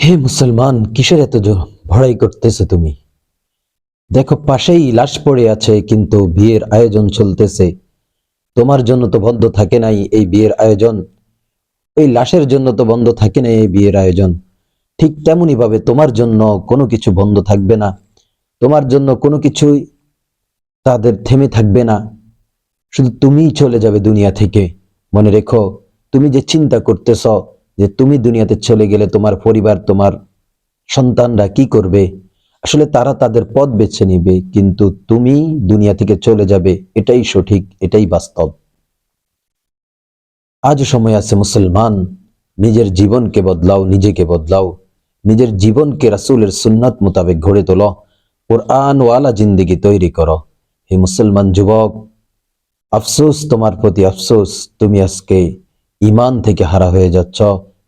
হে মুসলমান, কিসের এত ভড়াই করতেছো তুমি? দেখো, পাশেই লাশ পড়ে আছে, কিন্তু বিয়ের আয়োজন চলতেছে। তোমার জন্য তো বন্ধ থাকে নাই এই বিয়ের আয়োজন, ওই লাশের জন্য তো বন্ধ থাকে নাই এই বিয়ের আয়োজন। ঠিক তেমনি ভাবে তোমার জন্য কোনো কিছু বন্ধ থাকবে না, তোমার জন্য কোনো কিছুই তাদের থেমে থাকবে না। শুধু তুমিই চলে যাবে দুনিয়া থেকে। মনে রেখো, তুমি যে চিন্তা করতেছ যে তুমি দুনিয়াতে চলে গেলে তোমার পরিবার, তোমার সন্তানরা কি করবে, আসলে তারা তাদের পথ বেছে নিবে, কিন্তু তুমি দুনিয়া থেকে চলে যাবে, এটাই সঠিক, এটাই বাস্তব। আজ সময় আছে মুসলমান, নিজের জীবনকে বদলাও, নিজেকে বদলাও, নিজের জীবনকে রাসূলের সুন্নাত মোতাবেক গড়ে তোলো, কোরআন ওয়ালা জিন্দেগি তৈরি করো। হে মুসলমান যুবক, আফসোস তোমার প্রতি, আফসোস, তুমি আজকে ঈমান থেকে হারা হয়ে যাচ্ছ,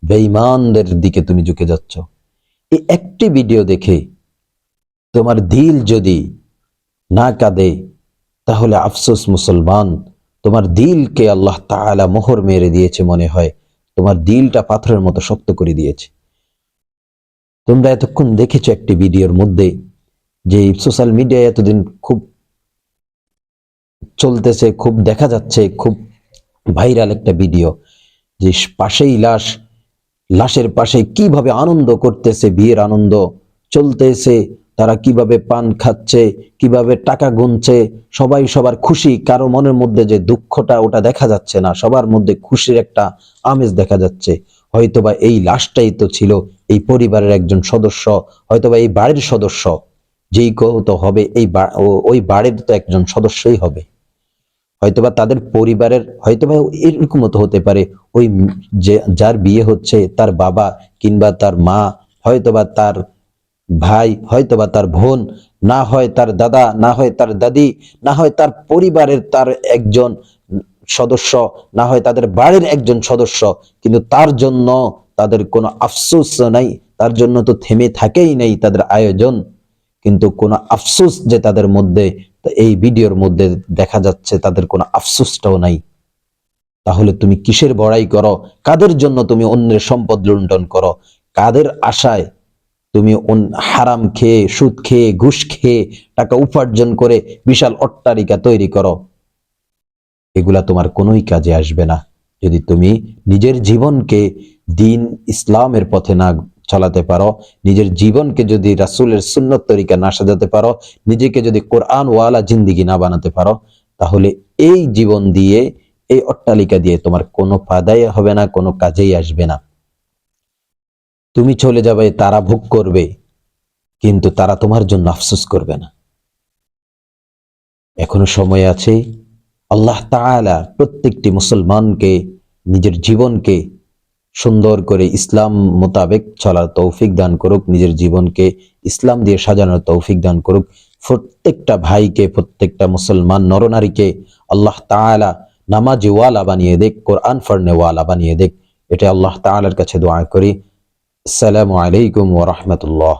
বেঈমানদের দিকে তুমি ঝুঁকে যাচ্ছ। এই একটি ভিডিও দেখে তোমার দিল যদি না কাঁদে, তাহলে আফসোস মুসলমান, তোমার দিলকে আল্লাহ তাআলা মোহর মেরে দিয়েছে, মনে হয় তোমার দিলটা পাথরের মতো শক্ত করে দিয়েছে। তোমরা এতক্ষণ দেখেছো একটি ভিডিওর মধ্যে, যে সোশ্যাল মিডিয়ায় এতদিন খুব চলতেছে, খুব দেখা যাচ্ছে, খুব ভাইরাল একটা ভিডিও, যে পাশেই লাশ, লাশের পাশে কিভাবে আনন্দ করতেছে, বিয়ের আনন্দ চলতেছে, তারা কিভাবে পান খাচ্ছে, কিভাবে টাকা গুনছে, সবাই সবার খুশি, কারো মনের মধ্যে যে দুঃখটা ওটা দেখা যাচ্ছে না, সবার মধ্যে খুশির একটা আমেজ দেখা যাচ্ছে। হয়তোবা এই লাশটাই তো ছিল এই পরিবারের একজন সদস্য, হয়তোবা এই বাড়ির সদস্য, যেই তো হবে এই ওই বাড়ির তো একজন সদস্যই হবে, হয়তোবা তাদের পরিবারের, হয়তোবা এরকম তো হতে পারে, ওই যে যার বিয়ে হচ্ছে তার বাবা কিংবা তার মা, হয়তোবা তার ভাই, হয়তোবা তার বোন, না হয় তার দাদা, না হয় তার দাদি, না হয় তার পরিবারের তার একজন সদস্য, না হয় তাদের বাড়ির একজন সদস্য, কিন্তু তার জন্য তাদের কোনো আফসোস নাই, তার জন্য তো থেমে থাকেই নাই তাদের আয়োজন, কিন্তু কোনো আফসোস যে তাদের মধ্যে এই ভিডিওর মধ্যে দেখা যাচ্ছে, তাদের কোনো আফসোসটাও নাই। তাহলে তুমি কিসের বড়াই করো? কাদের জন্য তুমি অন্যের সম্পদ লুণ্ঠন করো? কাদের আশায় তুমি হারাম খেয়ে, সুদ খেয়ে, ঘুষ খেয়ে টাকা উপার্জন করে বিশাল অট্টালিকা তৈরি করো? এগুলা তোমার কোনোই কাজে আসবে না যদি তুমি নিজের জীবনকে দিন ইসলামের পথে না চালাতে পারো, নিজের জীবনকে যদি রাসূলের সুন্নত তরিকা না সাজাতে পারো, নিজেকে যদি কোরআন ওয়ালা জিন্দেগি না বানাতে পারো, তাহলে এই জীবন দিয়ে, এই অট্টালিকা দিয়ে তোমার কোনো ফায়দাই হবে না, কোনো কাজেই আসবে না। তুমি চলে যাবে, তারা ভোগ করবে, কিন্তু তারা তোমার জন্য আফসোস করবে না। এখনো সময় আছে। আল্লাহ তাআলা প্রত্যেকটি মুসলমানকে নিজের জীবনকে সুন্দর করে ইসলাম মোতাবেক চলার তৌফিক দান করুক, নিজের জীবনকে ইসলাম দিয়ে সাজানোর তৌফিক দান করুক। প্রত্যেকটা ভাইকে, প্রত্যেকটা মুসলমান নরনারীকে আল্লাহ তাআলা নামাজি ওয়ালা বানিয়ে দেখ, কোরআন পড়নে ওয়ালা বানিয়ে দেখ। এটা আল্লাহ তাআলার কাছে দোয়া করি। আসসালামু আলাইকুম ওয়া রাহমাতুল্লাহ।